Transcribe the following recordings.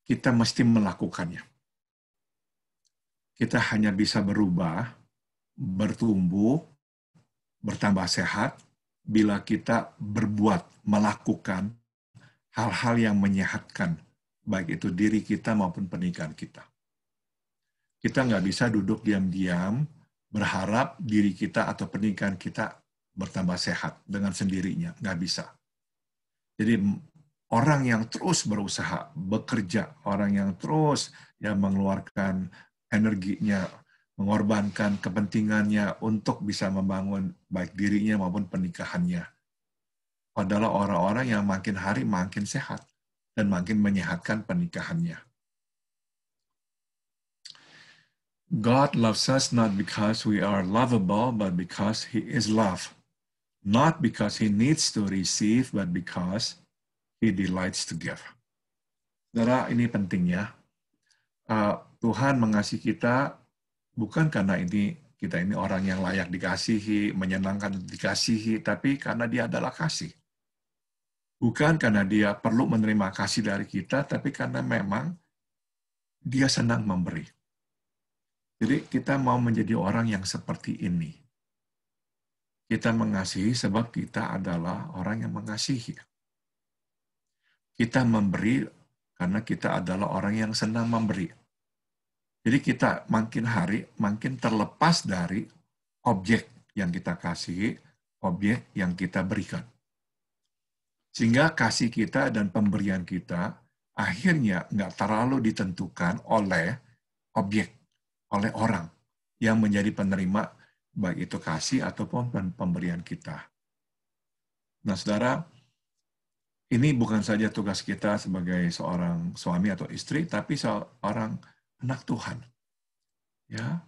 kita mesti melakukannya. Kita hanya bisa berubah, bertumbuh, bertambah sehat, bila kita berbuat, melakukan hal-hal yang menyehatkan, baik itu diri kita maupun pernikahan kita. Kita nggak bisa duduk diam-diam, berharap diri kita atau pernikahan kita bertambah sehat dengan sendirinya. Nggak bisa. Jadi orang yang terus berusaha, bekerja, orang yang terus mengeluarkan energinya, mengorbankan kepentingannya untuk bisa membangun baik dirinya maupun pernikahannya, adalah orang-orang yang makin hari makin sehat dan makin menyehatkan pernikahannya. God loves us not because we are lovable, but because He is love. Not because He needs to receive, but because He delights to give. Saudara, ini pentingnya. Tuhan mengasihi kita bukan karena kita ini orang yang layak dikasihi, menyenangkan dikasihi, tapi karena Dia adalah kasih. Bukan karena Dia perlu menerima kasih dari kita, tapi karena memang Dia senang memberi. Jadi kita mau menjadi orang yang seperti ini. Kita mengasihi sebab kita adalah orang yang mengasihi. Kita memberi karena kita adalah orang yang senang memberi. Jadi kita makin hari makin terlepas dari objek yang kita kasihi, objek yang kita berikan. Sehingga kasih kita dan pemberian kita akhirnya nggak terlalu ditentukan oleh objek, oleh orang yang menjadi penerima baik itu kasih ataupun pemberian kita. Nah, saudara, ini bukan saja tugas kita sebagai seorang suami atau istri, tapi seorang anak Tuhan. Ya,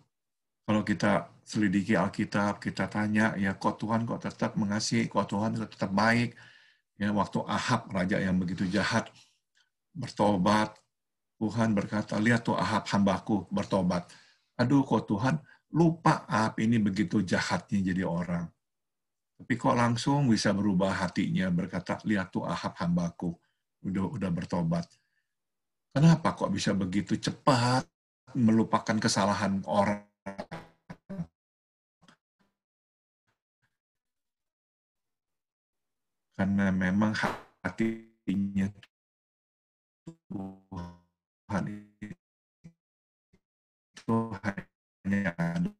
kalau kita selidiki Alkitab, kita tanya, ya kok Tuhan kok tetap mengasihi, kok Tuhan tetap baik. Ya, waktu Ahab, raja yang begitu jahat, bertobat, Tuhan berkata, lihat tuh Ahab hambaku bertobat. Aduh, kok Tuhan lupa Ahab ini begitu jahatnya jadi orang. Tapi kok langsung bisa berubah hatinya, berkata, lihat tuh Ahab hambaku, udah bertobat. Kenapa kok bisa begitu cepat melupakan kesalahan orang? Karena memang hatinya Tuhan itu hanya ada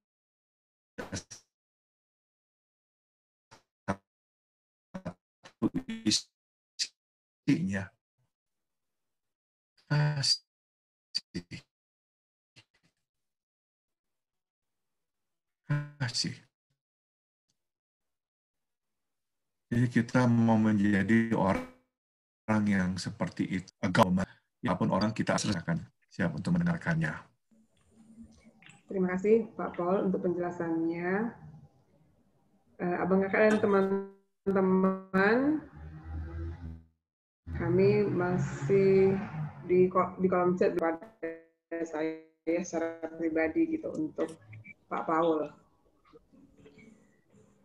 satu isinya, kasih. Kasih. Jadi kita mau menjadi orang yang seperti itu. Agama, apapun orang kita akan siap untuk mendengarkannya. Terima kasih Pak Paul untuk penjelasannya. Abang kakak dan teman-teman, kami masih di kolom chat pada saya secara pribadi gitu untuk Pak Paul.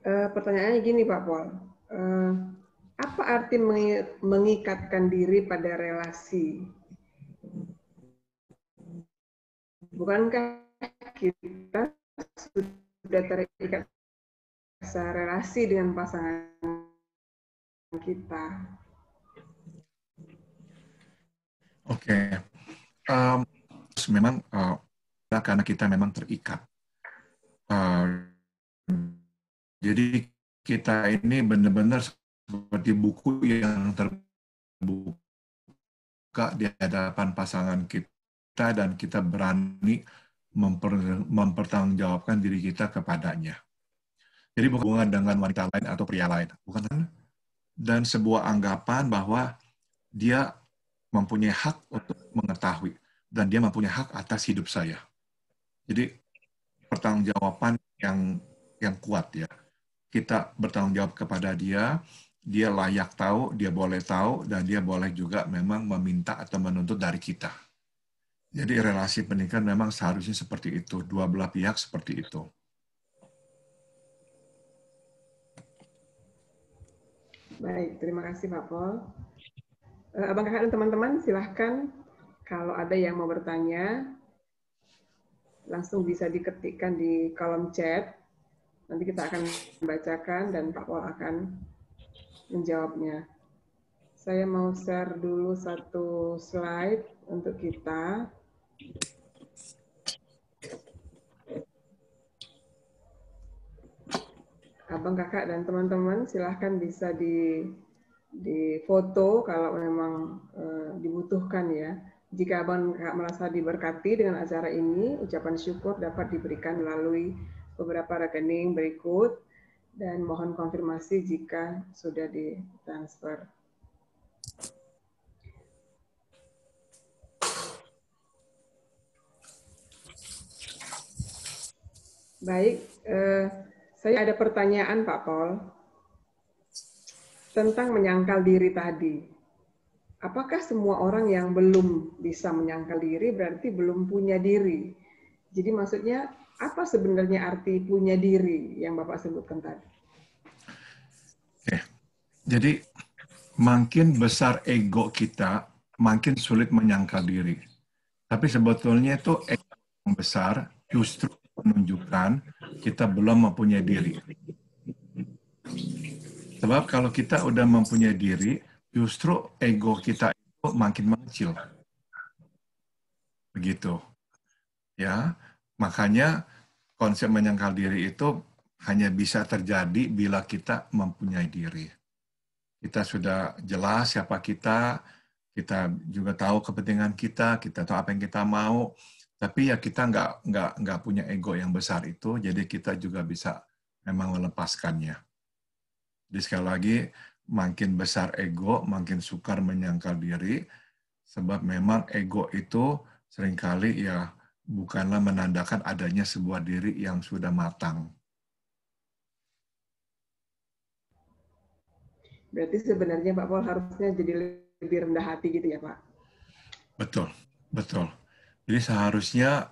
Pertanyaannya gini Pak Paul, apa arti mengikatkan diri pada relasi? Bukankah kita sudah terikat relasi dengan pasangan kita? Oke. Memang karena kita memang terikat. Jadi kita ini benar-benar seperti buku yang terbuka di hadapan pasangan kita dan kita berani mempertanggungjawabkan diri kita kepadanya. Jadi bukan hubungan dengan wanita lain atau pria lain, bukan. Dan sebuah anggapan bahwa dia mempunyai hak untuk mengetahui dan dia mempunyai hak atas hidup saya. Jadi pertanggungjawaban yang kuat ya. Kita bertanggung jawab kepada dia, dia layak tahu, dia boleh tahu, dan dia boleh juga memang meminta atau menuntut dari kita. Jadi relasi pernikahan memang seharusnya seperti itu, dua belah pihak seperti itu. Baik, terima kasih Pak Paul. Abang kakak dan teman-teman silahkan Kalau ada yang mau bertanya, langsung bisa diketikkan di kolom chat. Nanti kita akan bacakan dan Pak Paul akan menjawabnya. Saya mau share dulu satu slide untuk kita. Abang, kakak, dan teman-teman silahkan bisa di foto kalau memang dibutuhkan ya. Jika abang kakak merasa diberkati dengan acara ini, ucapan syukur dapat diberikan melalui beberapa rekening berikut dan mohon konfirmasi jika sudah ditransfer. Baik, saya ada pertanyaan Pak Paul tentang menyangkal diri tadi. Apakah semua orang yang belum bisa menyangkal diri berarti belum punya diri? Jadi maksudnya apa sebenarnya arti punya diri yang Bapak sebutkan tadi? Oke. Jadi makin besar ego kita, makin sulit menyangkal diri. Tapi sebetulnya itu ego yang besar justru menunjukkan kita belum mempunyai diri. Sebab kalau kita udah mempunyai diri, justru ego kita itu makin mengecil. Begitu. Ya, makanya konsep menyangkal diri itu hanya bisa terjadi bila kita mempunyai diri. Kita sudah jelas siapa kita juga tahu kepentingan kita tahu apa yang kita mau, tapi ya kita nggak punya ego yang besar itu, jadi kita juga bisa memang melepaskannya. Jadi sekali lagi, makin besar ego, makin sukar menyangkal diri, sebab memang ego itu seringkali ya bukanlah menandakan adanya sebuah diri yang sudah matang. Berarti sebenarnya Pak Paul harusnya jadi lebih rendah hati gitu ya Pak? Betul, betul. Jadi seharusnya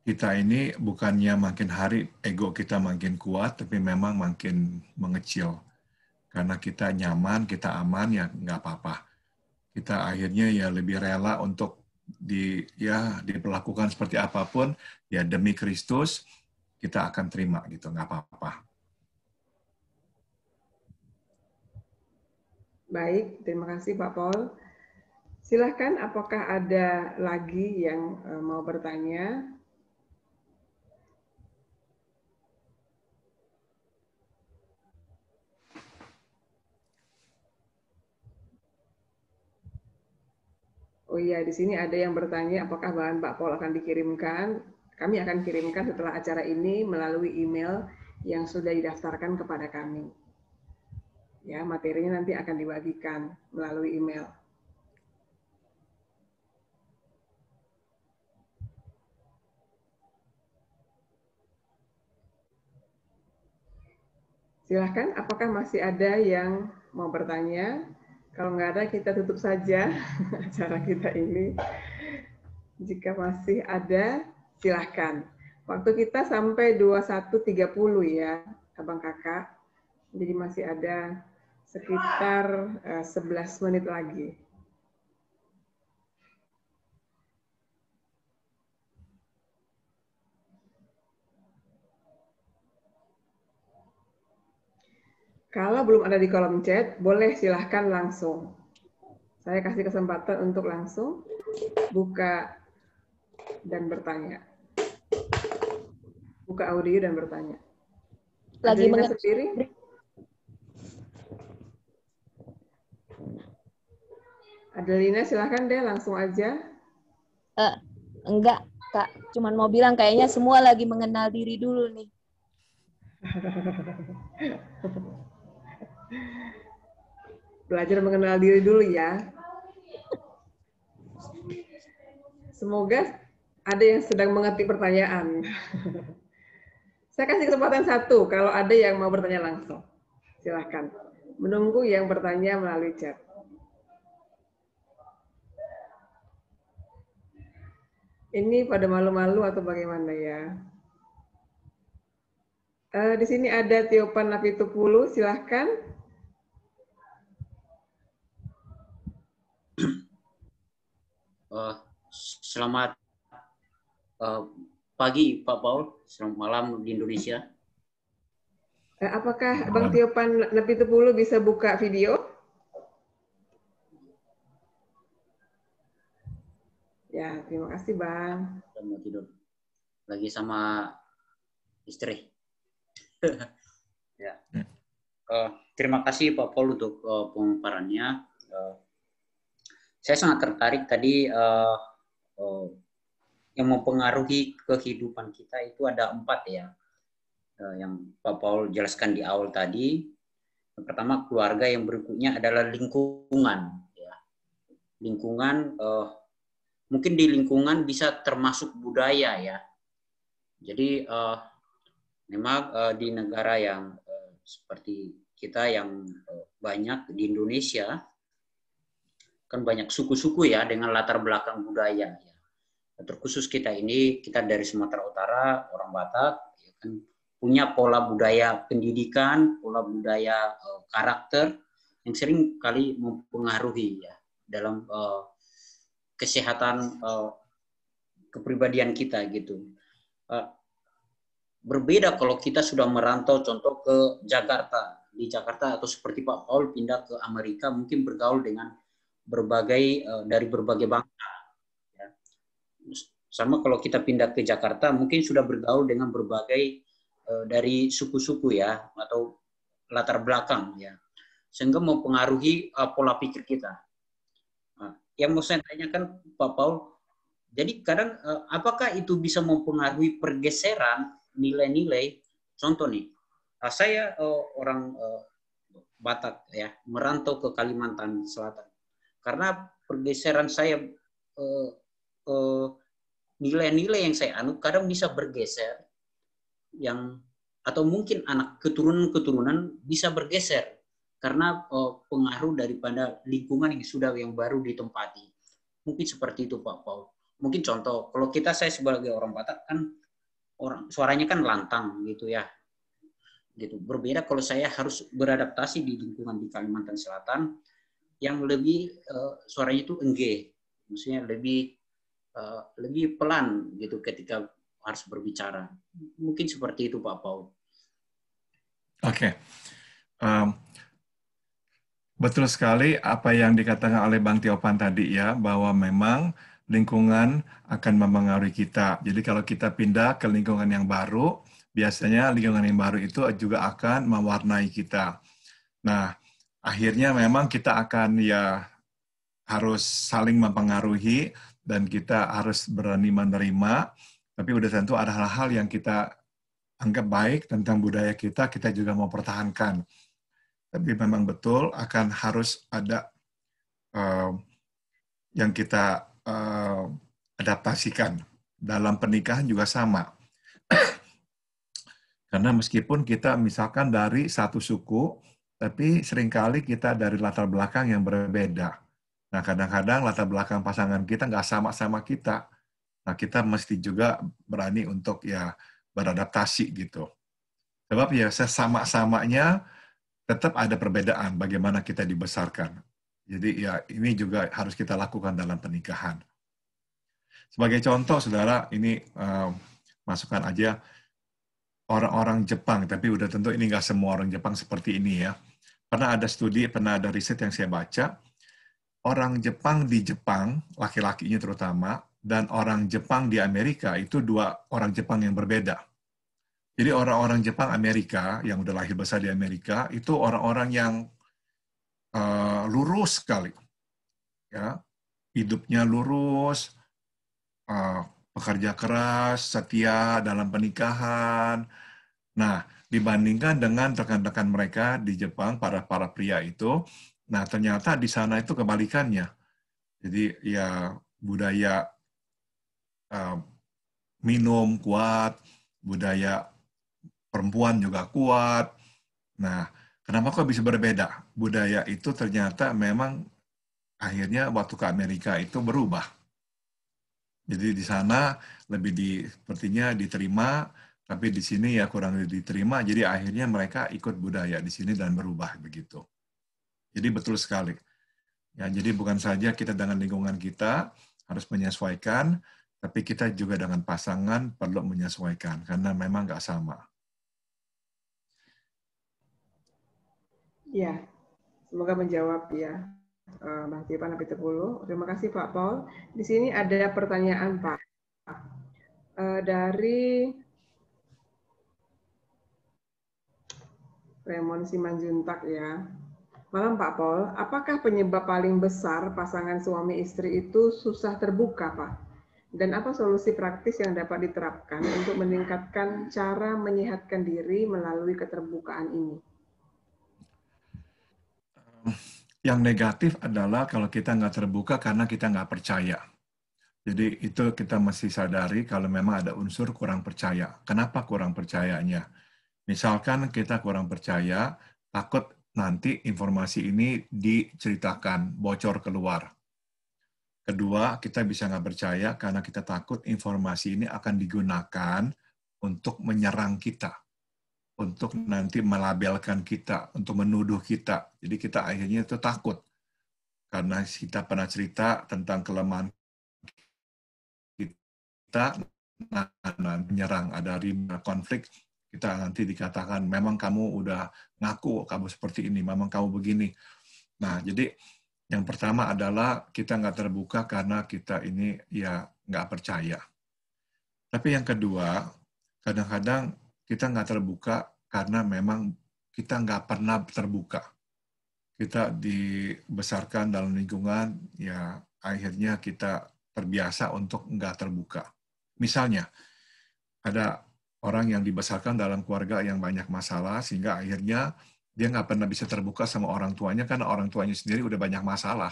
kita ini bukannya makin hari ego kita makin kuat, tapi memang makin mengecil. Karena kita nyaman, kita aman, ya nggak apa-apa. Kita akhirnya ya lebih rela untuk diperlakukan seperti apapun, ya demi Kristus, kita akan terima gitu, nggak apa-apa. Baik, terima kasih Pak Paul. Silahkan, apakah ada lagi yang mau bertanya? Oh iya, di sini ada yang bertanya apakah bahan Pak Paul akan dikirimkan. Kami akan kirimkan setelah acara ini melalui email yang sudah didaftarkan kepada kami. Ya, materinya nanti akan dibagikan melalui email. Silahkan, apakah masih ada yang mau bertanya? Kalau nggak ada, kita tutup saja acara kita ini. Jika masih ada, silahkan. Waktu kita sampai 21.30 ya, Abang Kakak. Jadi masih ada sekitar 11 menit lagi. Kalau belum ada di kolom chat, boleh silahkan langsung. Saya kasih kesempatan untuk langsung buka dan bertanya. Buka audio dan bertanya. Lagi Adelina sendiri? Adelina, silahkan deh langsung aja. Enggak, Kak. Cuman mau bilang kayaknya semua lagi mengenal diri dulu nih. Belajar mengenal diri dulu ya. Semoga ada yang sedang mengetik pertanyaan. Saya kasih kesempatan satu, kalau ada yang mau bertanya langsung. Silahkan. Menunggu yang bertanya melalui chat. Ini pada malu-malu atau bagaimana ya? Di sini ada Tiopan Napitupulu, silahkan. Selamat pagi Pak Paul, selamat malam di Indonesia. Apakah Bang Tiopan lebih dulu bisa buka video? Ya, terima kasih Bang. Mau tidur lagi sama istri. Ya. Terima kasih Pak Paul untuk pemaparannya. Saya sangat tertarik tadi yang mempengaruhi kehidupan kita itu ada 4 ya, yang Pak Paul jelaskan di awal tadi. Yang pertama keluarga, yang berikutnya adalah lingkungan. Ya. Lingkungan, mungkin di lingkungan bisa termasuk budaya ya. Jadi memang di negara yang seperti kita yang banyak di Indonesia, kan banyak suku-suku ya dengan latar belakang budaya. Ya. Terkhusus kita ini, kita dari Sumatera Utara, orang Batak, ya kan, punya pola budaya pendidikan, pola budaya karakter yang sering kali mempengaruhi ya dalam kesehatan kepribadian kita gitu. Berbeda kalau kita sudah merantau contoh ke Jakarta. Di Jakarta atau seperti Pak Paul pindah ke Amerika, mungkin bergaul dengan dari berbagai bangsa. Sama kalau kita pindah ke Jakarta, mungkin sudah bergaul dengan berbagai dari suku-suku ya, atau latar belakang ya, sehingga mempengaruhi pola pikir kita. Yang mau saya tanyakan Pak Paul, jadi kadang apakah itu bisa mempengaruhi pergeseran nilai-nilai? Contoh nih, saya orang Batak ya, merantau ke Kalimantan Selatan, karena pergeseran saya nilai-nilai yang saya anut kadang bisa bergeser, atau mungkin anak keturunan bisa bergeser karena pengaruh daripada lingkungan yang baru ditempati. Mungkin seperti itu Pak Paul. Mungkin contoh, kalau saya sebagai orang Batak kan suaranya kan lantang gitu ya. Gitu. Berbeda kalau saya harus beradaptasi di lingkungan di Kalimantan Selatan yang lebih suaranya itu engge, maksudnya lebih pelan gitu ketika harus berbicara. Mungkin seperti itu Pak Paul. Oke. Betul sekali apa yang dikatakan oleh Bang Tiopan tadi ya, bahwa memang lingkungan akan mempengaruhi kita. Jadi kalau kita pindah ke lingkungan yang baru, biasanya lingkungan yang baru itu juga akan mewarnai kita. Nah, akhirnya memang kita akan ya harus saling mempengaruhi dan kita harus berani menerima, tapi udah tentu ada hal-hal yang kita anggap baik tentang budaya kita juga mau pertahankan. Tapi memang betul akan harus ada yang kita adaptasikan. Dalam pernikahan juga sama. Karena meskipun kita misalkan dari satu suku, tapi seringkali kita dari latar belakang yang berbeda. Nah, kadang-kadang latar belakang pasangan kita nggak sama-sama kita. Nah, kita mesti juga berani untuk ya beradaptasi gitu. Sebab ya sesama-samanya tetap ada perbedaan bagaimana kita dibesarkan. Jadi ya ini juga harus kita lakukan dalam pernikahan. Sebagai contoh, saudara, ini masukkan aja orang-orang Jepang, tapi udah tentu ini nggak semua orang Jepang seperti ini ya. Pernah ada studi, pernah ada riset yang saya baca, orang Jepang di Jepang, laki-lakinya terutama, dan orang Jepang di Amerika itu dua orang Jepang yang berbeda. Jadi orang-orang Jepang Amerika yang udah lahir besar di Amerika itu orang-orang yang lurus sekali, ya, hidupnya lurus, pekerja keras, setia dalam pernikahan. Nah, dibandingkan dengan rekan-rekan mereka di Jepang, para pria itu, nah ternyata di sana itu kebalikannya. Jadi ya budaya minum kuat, budaya perempuan juga kuat. Nah, kenapa kok bisa berbeda? Budaya itu ternyata memang akhirnya waktu ke Amerika itu berubah. Jadi di sana lebih sepertinya diterima, tapi di sini ya kurang diterima. Jadi akhirnya mereka ikut budaya di sini dan berubah begitu. Jadi betul sekali. Ya, jadi bukan saja kita dengan lingkungan kita, harus menyesuaikan, tapi kita juga dengan pasangan perlu menyesuaikan, karena memang nggak sama. Ya, semoga menjawab ya, Bang Cipan Napiter Pulu. Terima kasih Pak Paul. Di sini ada pertanyaan Pak. Dari Raymond Simanjuntak ya. Malam Pak Paul, apakah penyebab paling besar pasangan suami istri itu susah terbuka Pak? Dan apa solusi praktis yang dapat diterapkan untuk meningkatkan cara menyehatkan diri melalui keterbukaan ini? Yang negatif adalah kalau kita nggak terbuka karena kita nggak percaya. Jadi itu kita mesti sadari kalau memang ada unsur kurang percaya. Kenapa kurang percayanya? Misalkan kita kurang percaya, takut nanti informasi ini diceritakan, bocor keluar. Kedua, kita bisa nggak percaya karena kita takut informasi ini akan digunakan untuk menyerang kita, untuk nanti melabelkan kita, untuk menuduh kita. Jadi kita akhirnya itu takut. Karena kita pernah cerita tentang kelemahan kita, menyerang, ada konflik, kita nanti dikatakan, memang kamu udah ngaku, kamu seperti ini, memang kamu begini. Nah, jadi yang pertama adalah kita nggak terbuka karena kita ini ya nggak percaya. Tapi yang kedua, kadang-kadang kita nggak terbuka karena memang kita nggak pernah terbuka. Kita dibesarkan dalam lingkungan, ya akhirnya kita terbiasa untuk nggak terbuka. Misalnya, ada orang yang dibesarkan dalam keluarga yang banyak masalah, sehingga akhirnya dia nggak pernah bisa terbuka sama orang tuanya, karena orang tuanya sendiri udah banyak masalah.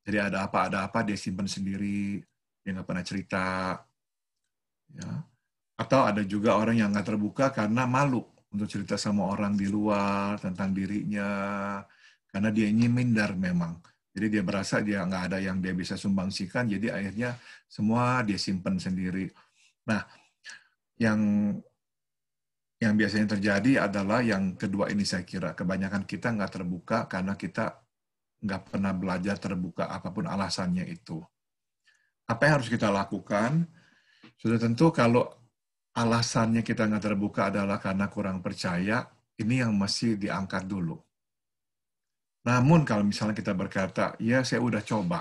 Jadi ada apa, dia simpan sendiri, dia nggak pernah cerita. Ya. Atau ada juga orang yang nggak terbuka karena malu untuk cerita sama orang di luar tentang dirinya, karena dia ingin minder memang. Jadi dia berasa dia nggak ada yang dia bisa sumbangsikan, jadi akhirnya semua dia simpan sendiri. Nah, yang biasanya terjadi adalah yang kedua ini saya kira. Kebanyakan kita nggak terbuka karena kita nggak pernah belajar terbuka apapun alasannya itu. Apa yang harus kita lakukan? Sudah tentu kalau alasannya kita nggak terbuka adalah karena kurang percaya, ini yang mesti diangkat dulu. Namun kalau misalnya kita berkata, ya saya udah coba,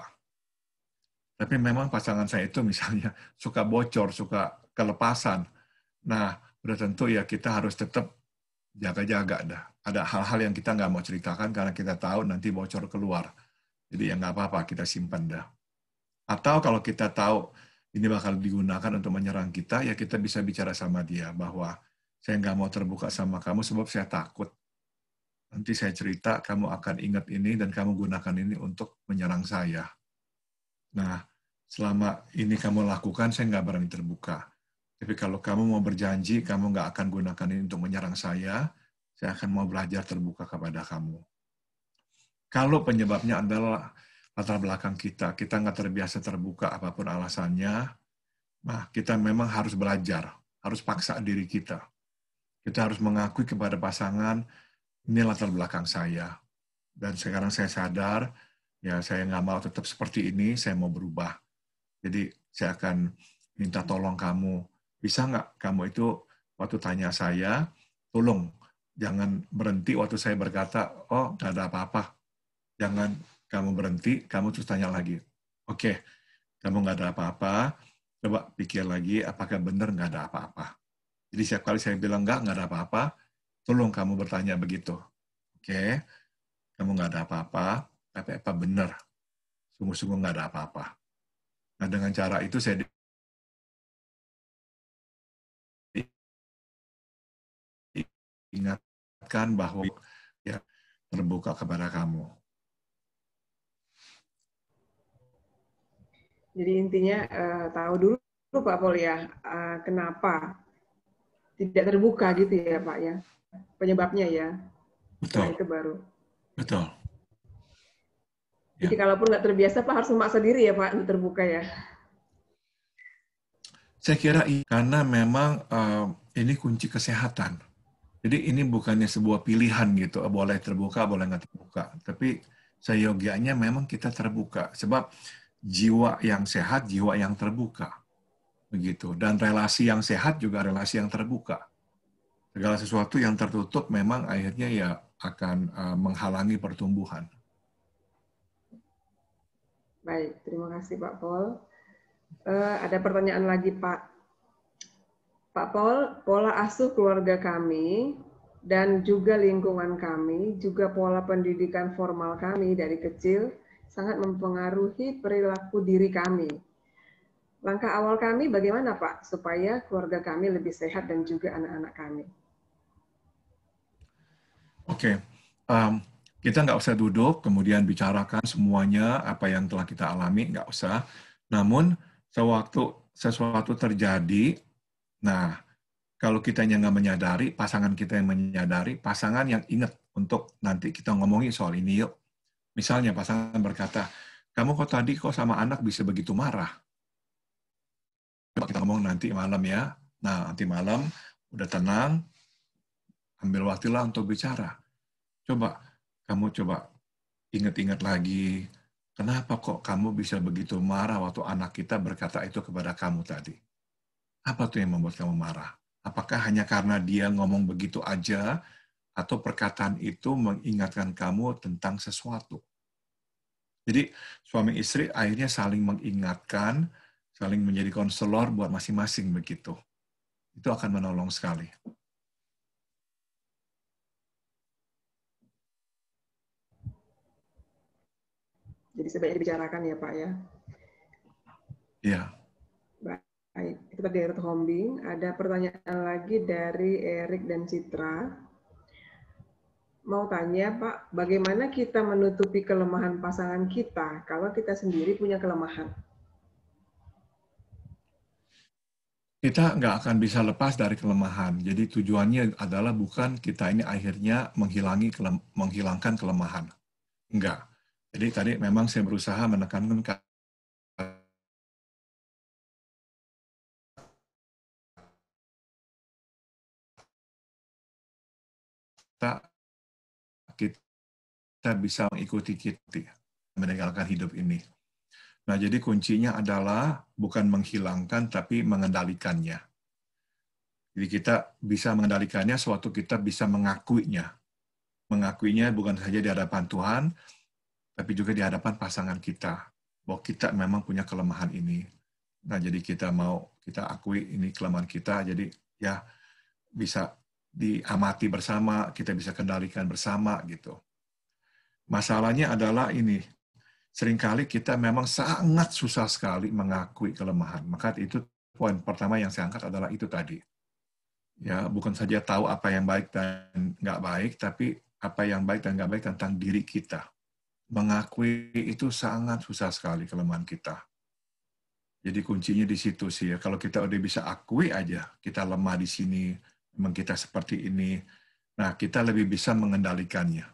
tapi memang pasangan saya itu misalnya suka bocor, suka kelepasan. Nah, udah tentu ya kita harus tetap jaga-jaga dah. Ada hal-hal yang kita nggak mau ceritakan karena kita tahu nanti bocor keluar. Jadi ya nggak apa-apa, kita simpan dah. Atau kalau kita tahu ini bakal digunakan untuk menyerang kita, ya kita bisa bicara sama dia bahwa saya nggak mau terbuka sama kamu sebab saya takut. Nanti saya cerita, kamu akan ingat ini dan kamu gunakan ini untuk menyerang saya. Nah, selama ini kamu lakukan, saya nggak berani terbuka. Tapi kalau kamu mau berjanji, kamu nggak akan gunakan ini untuk menyerang saya akan mau belajar terbuka kepada kamu. Kalau penyebabnya adalah latar belakang kita nggak terbiasa terbuka apapun alasannya, nah kita memang harus belajar, harus paksa diri kita. Kita harus mengakui kepada pasangan, ini latar belakang saya. Dan sekarang saya sadar, ya saya nggak mau tetap seperti ini, saya mau berubah. Jadi saya akan minta tolong kamu. Bisa nggak kamu itu waktu tanya saya, tolong jangan berhenti waktu saya berkata, oh nggak ada apa-apa. Jangan kamu berhenti, kamu terus tanya lagi. Oke, kamu nggak ada apa-apa, coba pikir lagi apakah benar nggak ada apa-apa. Jadi setiap kali saya bilang nggak ada apa-apa, tolong kamu bertanya begitu. Oke, kamu nggak ada apa-apa, tapi apa benar? Sungguh-sungguh nggak ada apa-apa. Nah, dengan cara itu saya ingatkan bahwa ya terbuka kepada kamu. Jadi intinya tahu dulu Pak Paul ya, kenapa tidak terbuka gitu ya Pak ya, penyebabnya ya. Betul. Nah, itu baru. Betul. Jadi kalaupun nggak terbiasa Pak harus memaksa diri ya Pak untuk terbuka ya. Saya kira karena memang ini kunci kesehatan. Jadi ini bukannya sebuah pilihan gitu, boleh terbuka, boleh nggak terbuka. Tapi seyogianya memang kita terbuka. Sebab jiwa yang sehat, jiwa yang terbuka. Begitu. Dan relasi yang sehat juga relasi yang terbuka. Segala sesuatu yang tertutup memang akhirnya ya akan menghalangi pertumbuhan. Baik, terima kasih Pak Paul. Ada pertanyaan lagi Pak. Pak Paul, pola asuh keluarga kami dan juga lingkungan kami, juga pola pendidikan formal kami dari kecil sangat mempengaruhi perilaku diri kami. Langkah awal kami bagaimana Pak, supaya keluarga kami lebih sehat dan juga anak-anak kami? Oke, kita nggak usah duduk, kemudian bicarakan semuanya, apa yang telah kita alami, nggak usah. Namun, sewaktu sesuatu terjadi, nah, kalau kitanya nggak menyadari, pasangan kita yang menyadari, pasangan yang ingat untuk nanti kita ngomongin soal ini yuk. Misalnya pasangan berkata, kamu kok tadi kok sama anak bisa begitu marah? Coba kita ngomong nanti malam ya. Nah, nanti malam udah tenang, ambil waktulah untuk bicara. Coba, kamu coba ingat-ingat lagi, kenapa kok kamu bisa begitu marah waktu anak kita berkata itu kepada kamu tadi? Apa tuh yang membuat kamu marah? Apakah hanya karena dia ngomong begitu aja, atau perkataan itu mengingatkan kamu tentang sesuatu? Jadi suami istri akhirnya saling mengingatkan, saling menjadi konselor buat masing-masing begitu. Itu akan menolong sekali. Jadi sebaiknya dibicarakan ya Pak ya. Iya. Baik, itu tadi dari Hombing. Ada pertanyaan lagi dari Erik dan Citra. Mau tanya Pak, bagaimana kita menutupi kelemahan pasangan kita kalau kita sendiri punya kelemahan? Kita nggak akan bisa lepas dari kelemahan. Jadi tujuannya adalah bukan kita ini akhirnya menghilangkan kelemahan. Enggak. Jadi tadi memang saya berusaha menekankan kita bisa mengikuti meninggalkan hidup ini. Nah, jadi kuncinya adalah bukan menghilangkan, tapi mengendalikannya. Jadi kita bisa mengendalikannya sewaktu kita bisa mengakuinya. Mengakuinya bukan saja di hadapan Tuhan, tapi juga di hadapan pasangan kita. Bahwa kita memang punya kelemahan ini. Nah, jadi kita akui ini kelemahan kita, jadi ya bisa diamati bersama, kita bisa kendalikan bersama gitu. Masalahnya adalah ini, seringkali kita memang sangat susah sekali mengakui kelemahan. Maka itu poin pertama yang saya angkat adalah itu tadi. Ya, bukan saja tahu apa yang baik dan nggak baik, tapi apa yang baik dan nggak baik tentang diri kita. Mengakui itu sangat susah sekali kelemahan kita. Jadi kuncinya di situ sih ya. Kalau kita udah bisa akui aja, kita lemah di sini, memang kita seperti ini, nah kita lebih bisa mengendalikannya.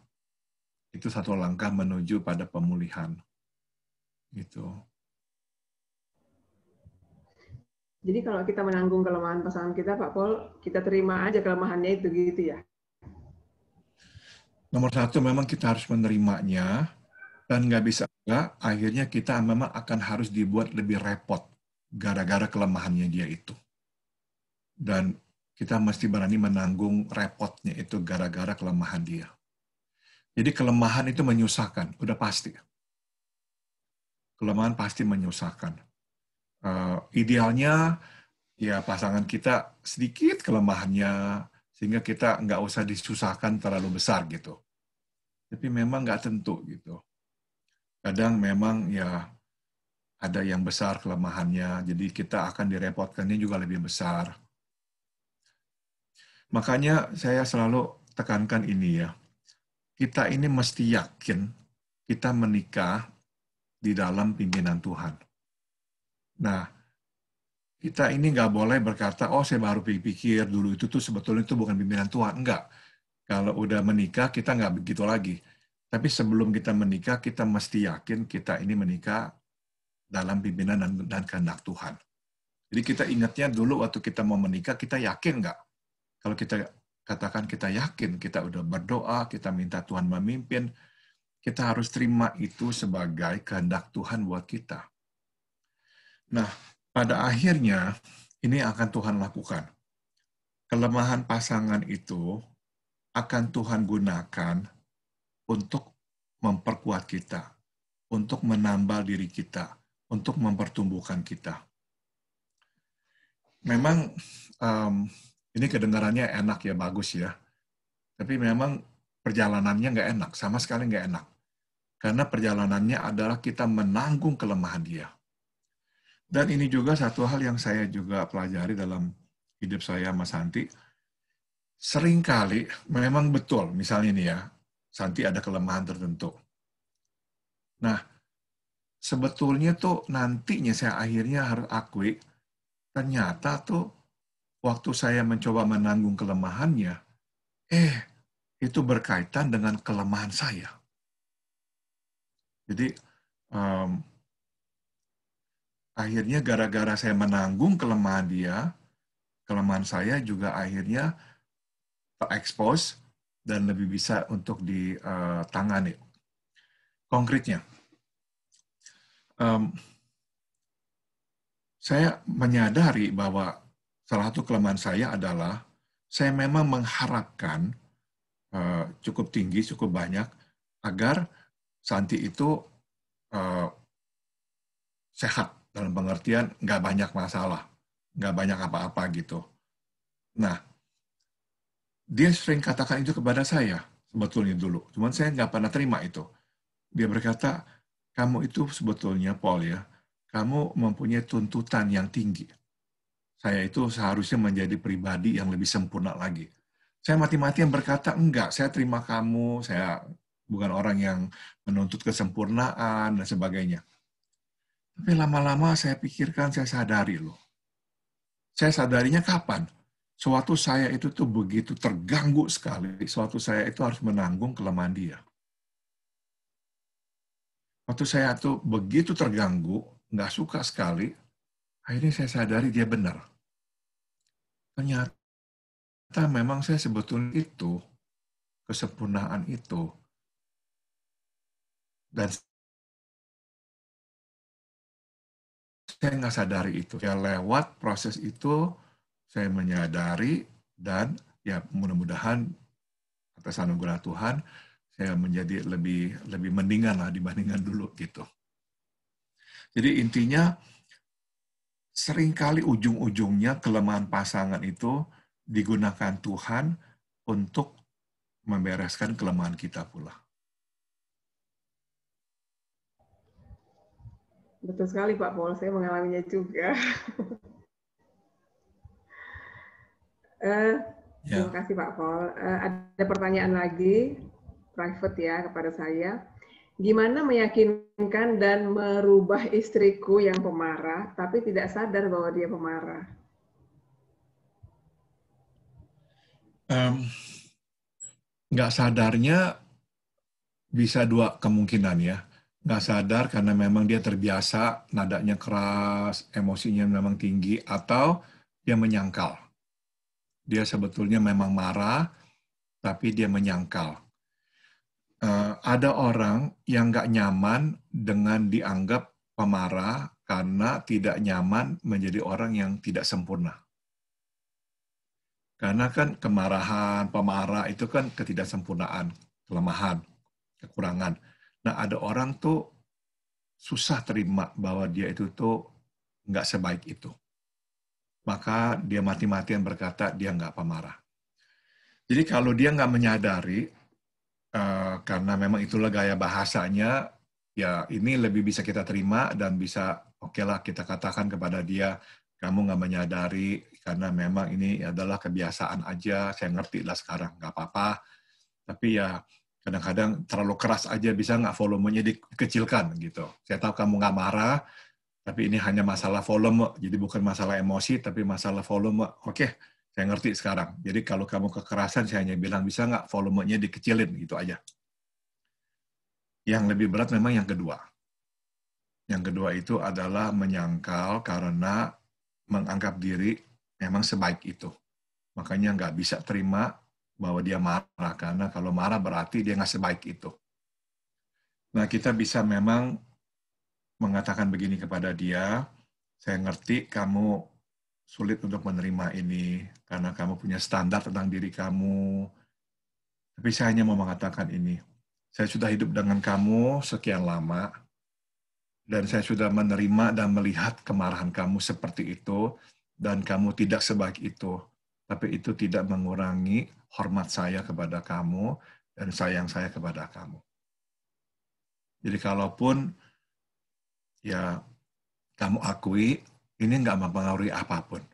Itu satu langkah menuju pada pemulihan. Gitu. Jadi kalau kita menanggung kelemahan pasangan kita, Pak Paul, kita terima aja kelemahannya itu gitu ya? Nomor satu, memang kita harus menerimanya, dan nggak bisa enggak, akhirnya kita memang akan harus dibuat lebih repot gara-gara kelemahannya dia itu. Dan kita mesti berani menanggung repotnya itu gara-gara kelemahan dia. Jadi kelemahan itu menyusahkan, udah pasti. Kelemahan pasti menyusahkan. Idealnya, ya pasangan kita sedikit kelemahannya, sehingga kita nggak usah disusahkan terlalu besar gitu. Tapi memang nggak tentu gitu. Kadang memang ya ada yang besar kelemahannya, jadi kita akan direpotkannya juga lebih besar. Makanya saya selalu tekankan ini ya, kita ini mesti yakin kita menikah di dalam pimpinan Tuhan. Nah, kita ini nggak boleh berkata, oh saya baru pikir dulu itu tuh sebetulnya itu bukan pimpinan Tuhan. Enggak. Kalau udah menikah, kita nggak begitu lagi. Tapi sebelum kita menikah, kita mesti yakin kita ini menikah dalam pimpinan dan kehendak Tuhan. Jadi kita ingatnya dulu waktu kita mau menikah, kita yakin nggak? Kalau kita katakan kita yakin, kita udah berdoa, kita minta Tuhan memimpin, kita harus terima itu sebagai kehendak Tuhan buat kita. Nah, pada akhirnya ini akan Tuhan lakukan. Kelemahan pasangan itu akan Tuhan gunakan untuk memperkuat kita, untuk menambal diri kita, untuk mempertumbuhkan kita. Memang ini kedengarannya enak ya, bagus ya. Tapi memang perjalanannya nggak enak, sama sekali nggak enak. Karena perjalanannya adalah kita menanggung kelemahan dia. Dan ini juga satu hal yang saya juga pelajari dalam hidup saya, Mas Santi. Seringkali memang betul, misalnya nih ya, Santi ada kelemahan tertentu. Nah, sebetulnya tuh nantinya saya akhirnya harus akui, ternyata tuh waktu saya mencoba menanggung kelemahannya, itu berkaitan dengan kelemahan saya. Jadi, akhirnya gara-gara saya menanggung kelemahan dia, kelemahan saya juga akhirnya terekspos dan lebih bisa untuk ditangani. Konkretnya, saya menyadari bahwa salah satu kelemahan saya adalah saya memang mengharapkan cukup tinggi, cukup banyak, agar Santi itu sehat, dalam pengertian nggak banyak masalah, nggak banyak apa-apa gitu. Nah, dia sering katakan itu kepada saya, sebetulnya dulu. Cuman saya nggak pernah terima itu. Dia berkata, kamu itu sebetulnya, Paul ya, kamu mempunyai tuntutan yang tinggi. Saya itu seharusnya menjadi pribadi yang lebih sempurna lagi. Saya mati-matian berkata, enggak, saya terima kamu, saya bukan orang yang menuntut kesempurnaan, dan sebagainya. Tapi lama-lama saya pikirkan, saya sadari loh. Saya sadarinya kapan? Suatu saya itu tuh begitu terganggu sekali, suatu saya itu harus menanggung kelemahan dia. Waktu saya tuh begitu terganggu, nggak suka sekali, akhirnya saya sadari dia benar. Ternyata memang saya sebetulnya itu, kesempurnaan itu, dan saya nggak sadari itu. Ya lewat proses itu, saya menyadari, dan ya mudah-mudahan atas anugerah Tuhan, saya menjadi lebih mendingan lah dibandingkan dulu gitu. Jadi intinya, seringkali ujung-ujungnya kelemahan pasangan itu digunakan Tuhan untuk membereskan kelemahan kita pula. Betul sekali Pak Paul, saya mengalaminya juga. Terima kasih Pak Paul. Ada pertanyaan lagi, private ya, kepada saya. Gimana meyakinkan dan merubah istriku yang pemarah, tapi tidak sadar bahwa dia pemarah? Nggak sadarnya bisa dua kemungkinan ya. Nggak sadar karena memang dia terbiasa, nadanya keras, emosinya memang tinggi, atau dia menyangkal. Dia sebetulnya memang marah, tapi dia menyangkal. Ada orang yang nggak nyaman dengan dianggap pemarah karena tidak nyaman menjadi orang yang tidak sempurna. Karena kan kemarahan, pemarah itu kan ketidaksempurnaan, kelemahan, kekurangan. Nah, ada orang tuh susah terima bahwa dia itu tuh nggak sebaik itu. Maka dia mati-matian berkata dia nggak pemarah. Jadi kalau dia nggak menyadari, karena memang itulah gaya bahasanya, ya ini lebih bisa kita terima dan bisa oke lah kita katakan kepada dia, kamu nggak menyadari karena memang ini adalah kebiasaan aja, saya ngerti lah sekarang, nggak apa-apa. Tapi ya kadang-kadang terlalu keras aja, bisa nggak volumenya dikecilkan gitu. Saya tahu kamu nggak marah, tapi ini hanya masalah volume, jadi bukan masalah emosi, tapi masalah volume. Oke, saya ngerti sekarang. Jadi kalau kamu kekerasan, saya hanya bilang bisa nggak volumenya dikecilin, gitu aja. Yang lebih berat memang yang kedua. Yang kedua itu adalah menyangkal karena menganggap diri memang sebaik itu. Makanya nggak bisa terima bahwa dia marah, karena kalau marah berarti dia nggak sebaik itu. Nah, kita bisa memang mengatakan begini kepada dia, Saya ngerti kamu sulit untuk menerima ini karena kamu punya standar tentang diri kamu. Tapi saya hanya mau mengatakan ini. Saya sudah hidup dengan kamu sekian lama, dan saya sudah menerima dan melihat kemarahan kamu seperti itu, dan kamu tidak sebaik itu. Tapi itu tidak mengurangi hormat saya kepada kamu dan sayang saya kepada kamu. Jadi kalaupun ya kamu akui, ini nggak mempengaruhi apapun.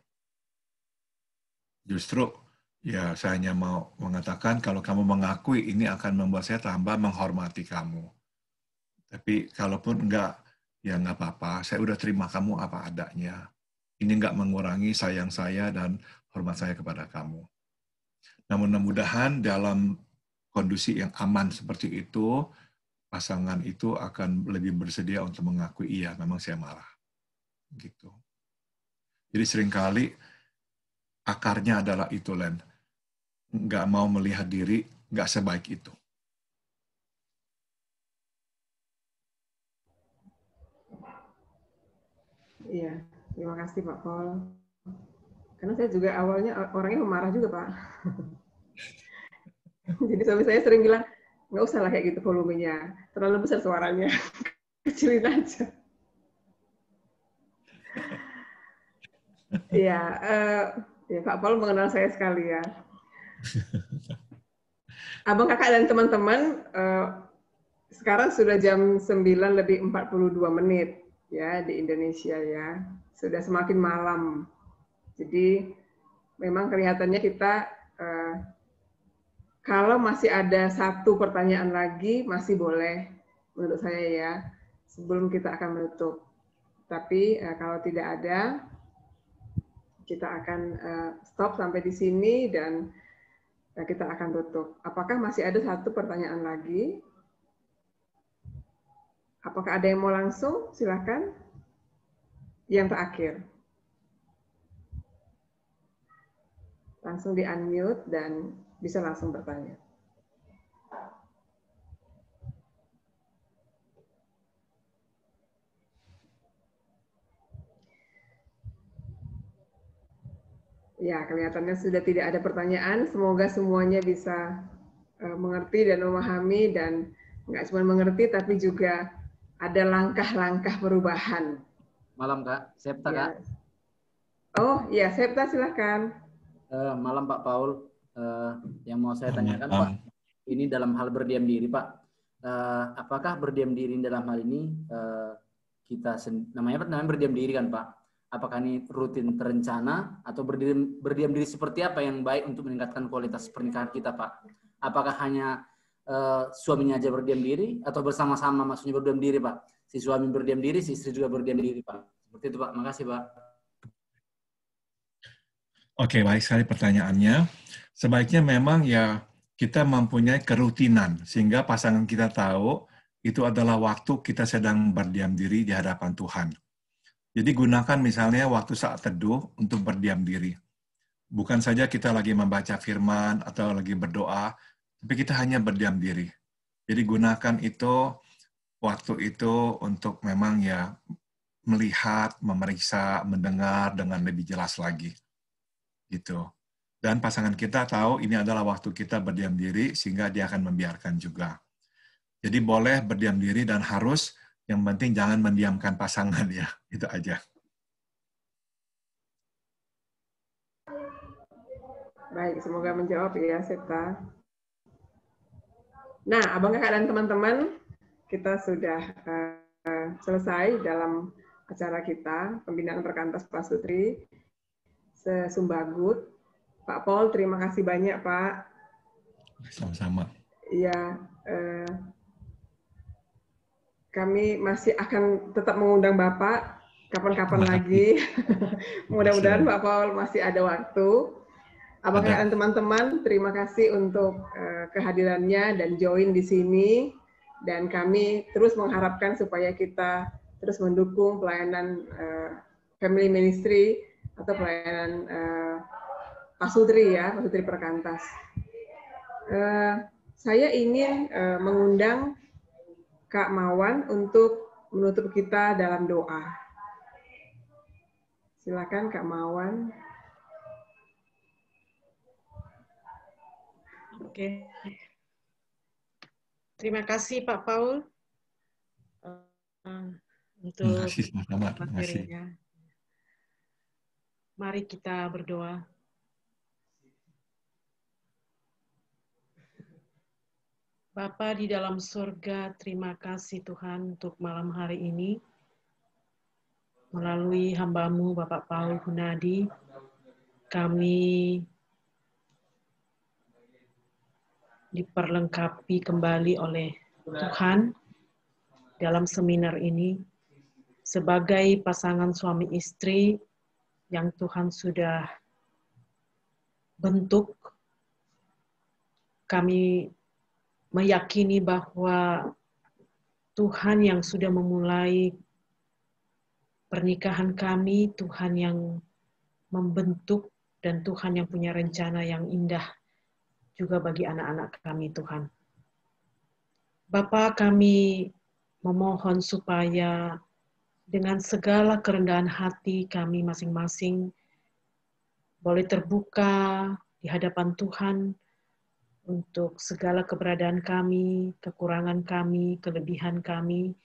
Justru ya saya hanya mau mengatakan kalau kamu mengakui, ini akan membuat saya tambah menghormati kamu. Tapi kalaupun enggak, ya nggak apa-apa, saya udah terima kamu apa adanya. Ini nggak mengurangi sayang saya dan hormat saya kepada kamu. Namun mudah-mudahan dalam kondisi yang aman seperti itu, pasangan itu akan lebih bersedia untuk mengakui, iya, memang saya marah. Gitu. Jadi seringkali akarnya adalah itu, Len. Nggak mau melihat diri, nggak sebaik itu. Iya, terima kasih Pak Paul. Karena saya juga awalnya orangnya pemarah juga Pak. Jadi suami saya sering bilang, nggak usah lah kayak gitu volumenya, terlalu besar suaranya, kecilin aja. Ya, ya Pak Paul mengenal saya sekali ya. Abang kakak dan teman-teman, sekarang sudah jam 9:42 ya di Indonesia ya. Sudah semakin malam. Jadi memang kelihatannya kita kalau masih ada satu pertanyaan lagi masih boleh menurut saya ya sebelum kita akan menutup. Tapi kalau tidak ada kita akan stop sampai di sini dan kita akan tutup. Apakah masih ada satu pertanyaan lagi? Apakah ada yang mau langsung? Silakan. Yang terakhir. Langsung di-unmute dan bisa langsung bertanya. Ya, kelihatannya sudah tidak ada pertanyaan. Semoga semuanya bisa mengerti dan memahami dan nggak cuma mengerti tapi juga ada langkah-langkah perubahan. Malam Kak, Septa ya. Kak. Oh iya, Septa silakan. Malam Pak Paul. Yang mau saya tanyakan Pak, ini dalam hal berdiam diri Pak. Apakah berdiam diri dalam hal ini namanya berdiam diri kan Pak? Apakah ini rutin terencana atau berdiam diri seperti apa yang baik untuk meningkatkan kualitas pernikahan kita Pak? Apakah hanya suaminya aja berdiam diri atau bersama-sama maksudnya berdiam diri Pak? Si suami berdiam diri, si istri juga berdiam diri Pak. Seperti itu Pak. Makasih Pak. Oke, baik sekali pertanyaannya. Sebaiknya memang ya kita mempunyai kerutinan sehingga pasangan kita tahu itu adalah waktu kita sedang berdiam diri di hadapan Tuhan. Jadi gunakan misalnya waktu saat teduh untuk berdiam diri. Bukan saja kita lagi membaca firman atau lagi berdoa, tapi kita hanya berdiam diri. Jadi gunakan itu, waktu itu untuk memang ya melihat, memeriksa, mendengar dengan lebih jelas lagi. Gitu. Dan pasangan kita tahu ini adalah waktu kita berdiam diri sehingga dia akan membiarkan juga. Jadi boleh berdiam diri dan harus, yang penting jangan mendiamkan pasangan ya, itu aja. Baik, semoga menjawab ya Septa. Nah, Abang Kakak dan teman-teman, kita sudah selesai dalam acara kita, Pembinaan Perkantas Pasutri Sesumbagut. Pak Paul, terima kasih banyak Pak. Sama-sama. Iya, kami masih akan tetap mengundang Bapak kapan-kapan lagi. Mudah-mudahan Pak Paul masih ada waktu. Abang dan teman-teman, terima kasih untuk kehadirannya dan join di sini. Dan kami terus mengharapkan supaya kita terus mendukung pelayanan family ministry atau pelayanan Pasutri ya, Pasutri Perkantas. Saya ingin mengundang Kak Mawan untuk menutup kita dalam doa. Silakan Kak Mawan. Oke. Terima kasih Pak Paul untuk Terima kasih sama-sama. Terima kasih. materinya. Mari kita berdoa. Bapa di dalam surga, terima kasih Tuhan untuk malam hari ini. Melalui hamba-Mu Bapak Paul Hunadi, kami diperlengkapi kembali oleh Tuhan dalam seminar ini sebagai pasangan suami istri yang Tuhan sudah bentuk. Kami meyakini bahwa Tuhan yang sudah memulai pernikahan kami, Tuhan yang membentuk, dan Tuhan yang punya rencana yang indah juga bagi anak-anak kami, Tuhan. Bapa, kami memohon supaya dengan segala kerendahan hati kami masing-masing boleh terbuka di hadapan Tuhan untuk segala keberadaan kami, kekurangan kami, kelebihan kami,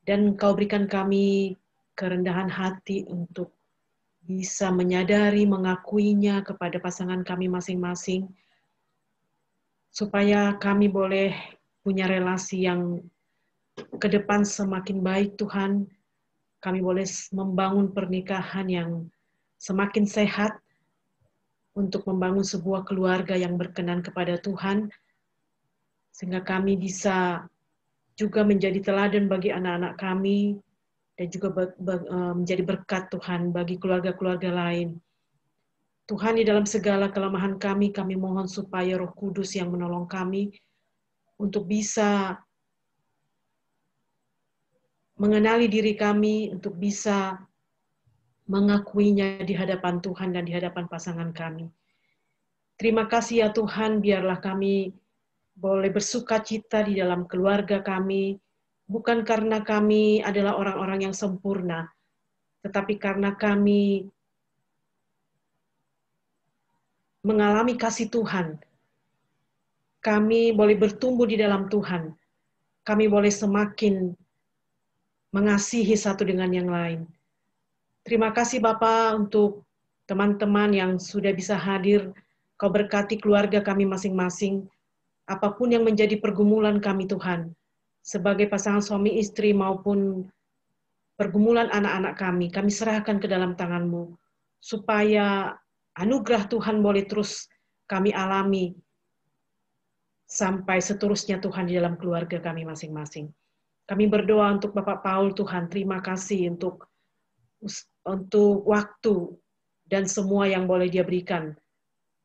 dan Kau berikan kami kerendahan hati untuk bisa menyadari, mengakuinya kepada pasangan kami masing-masing, supaya kami boleh punya relasi yang ke depan semakin baik, Tuhan. Kami boleh membangun pernikahan yang semakin sehat untuk membangun sebuah keluarga yang berkenan kepada Tuhan, sehingga kami bisa juga menjadi teladan bagi anak-anak kami, dan juga menjadi berkat Tuhan bagi keluarga-keluarga lain. Tuhan, di dalam segala kelemahan kami mohon supaya Roh Kudus yang menolong kami untuk bisa mengenali diri kami, untuk bisa mengakuinya di hadapan Tuhan dan di hadapan pasangan kami. Terima kasih ya Tuhan, biarlah kami boleh bersuka cita di dalam keluarga kami, bukan karena kami adalah orang-orang yang sempurna, tetapi karena kami mengalami kasih Tuhan. Kami boleh bertumbuh di dalam Tuhan. Kami boleh semakin mengasihi satu dengan yang lain. Terima kasih Bapa untuk teman-teman yang sudah bisa hadir. Kau berkati keluarga kami masing-masing. Apapun yang menjadi pergumulan kami Tuhan, sebagai pasangan suami istri maupun pergumulan anak-anak kami serahkan ke dalam tangan-Mu, supaya anugerah Tuhan boleh terus kami alami, sampai seterusnya Tuhan di dalam keluarga kami masing-masing. Kami berdoa untuk Bapak Paul Tuhan, terima kasih untuk waktu dan semua yang boleh Dia berikan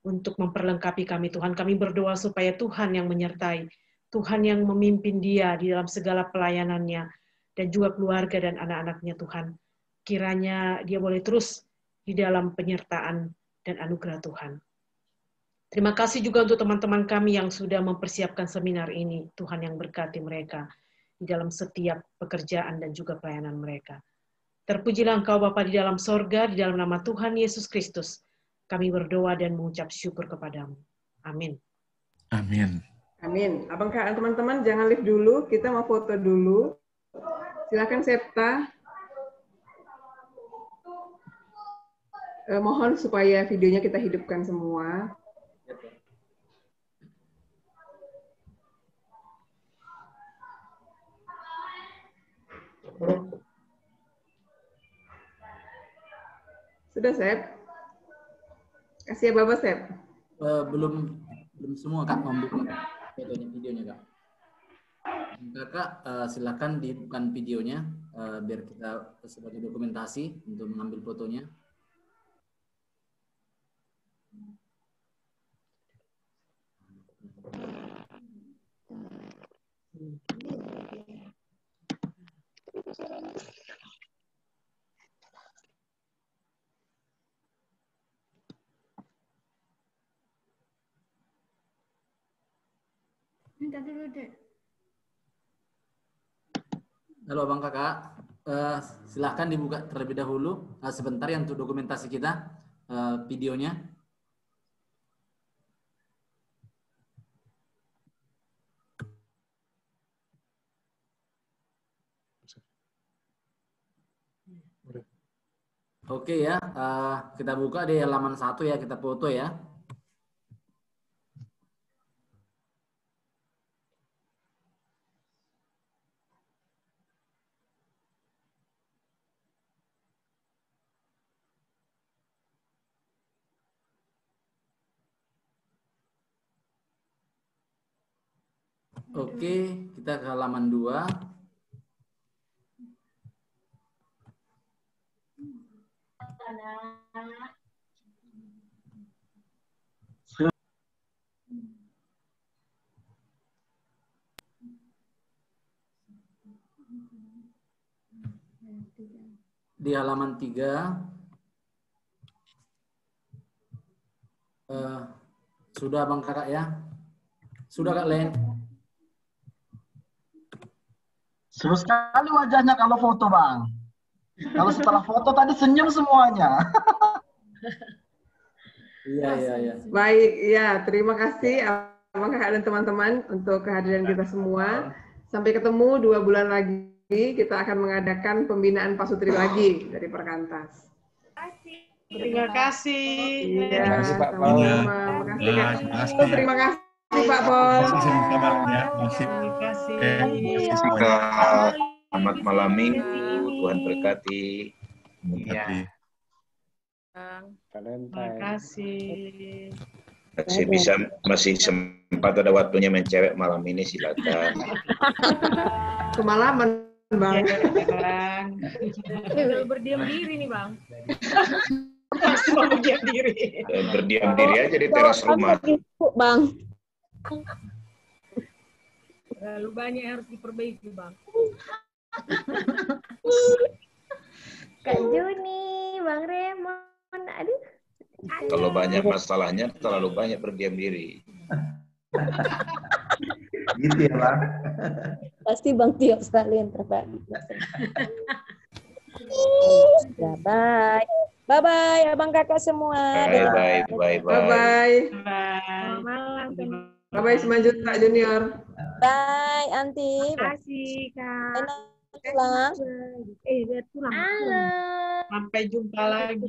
untuk memperlengkapi kami Tuhan. Kami berdoa supaya Tuhan yang menyertai, Tuhan yang memimpin dia di dalam segala pelayanannya, dan juga keluarga dan anak-anaknya Tuhan. Kiranya dia boleh terus di dalam penyertaan dan anugerah Tuhan. Terima kasih juga untuk teman-teman kami yang sudah mempersiapkan seminar ini. Tuhan yang berkati mereka di dalam setiap pekerjaan dan juga pelayanan mereka. Terpujilah Engkau Bapa di dalam sorga, di dalam nama Tuhan Yesus Kristus. Kami berdoa dan mengucap syukur kepadamu. Amin. Amin. Amin. Abang Kak, teman-teman jangan live dulu, kita mau foto dulu. Silakan Septa. Mohon supaya videonya kita hidupkan semua. Sudah, Sep? Kasih ya Bapak, Sep. Belum semua Kak membuka videonya Kak. Kakak silakan dihidupkan videonya biar kita sebagai dokumentasi untuk mengambil fotonya. Minta dulu deh. Halo Bang Kakak. Silahkan dibuka terlebih dahulu sebentar ya untuk dokumentasi kita videonya. Oke ya, kita buka di halaman 1 ya, kita foto ya. Oke, kita ke halaman 2. Di halaman 3 sudah Bang Kakak ya? Sudah Kak Len? Seru sekali wajahnya kalau foto, Bang. Kalau setelah foto tadi senyum semuanya. Iya. Baik, ya terima kasih Abang Kakak dan teman-teman untuk kehadiran kita semua. Sampai ketemu 2 bulan lagi, kita akan mengadakan pembinaan Pasutri lagi dari Perkantas. Terima kasih. Iya, Terima kasih, Pak Paul. sama-sama. Makasih, Kak. Terima kasih Pak Paul. Terima kasih. Selamat malam minggu, Tuhan berkati. Iya. Terima kasih. Masih sempat ada waktunya mencewek malam ini, silakan. Kemalaman, Bang. Bang. Berdiam diri nih, Bang. Pasti mau berdiam diri. Berdiam diri aja di teras rumah. Bang. Terlalu banyak yang harus diperbaiki, Bang. Kak Juni, Bang Remon, aduh. Kalau banyak masalahnya, terlalu banyak berdiam diri. Gitu ya, Bang. Pasti Bang Tio sekalian terbagi. Ya, bye. Bye-bye, Abang Kakak semua. Bye. Bye-bye. Bye-bye, Simanjuntak Junior. Bye, Anti. Terima kasih, Kak. Pulang. Dia pulang. Sampai jumpa lagi.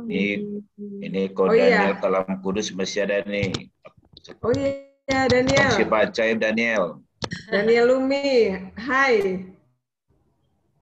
Ini Daniel Kalam Kudus masih ada nih. Oh iya, Daniel. Si Pak Caib Daniel. Daniel Lumi, hai.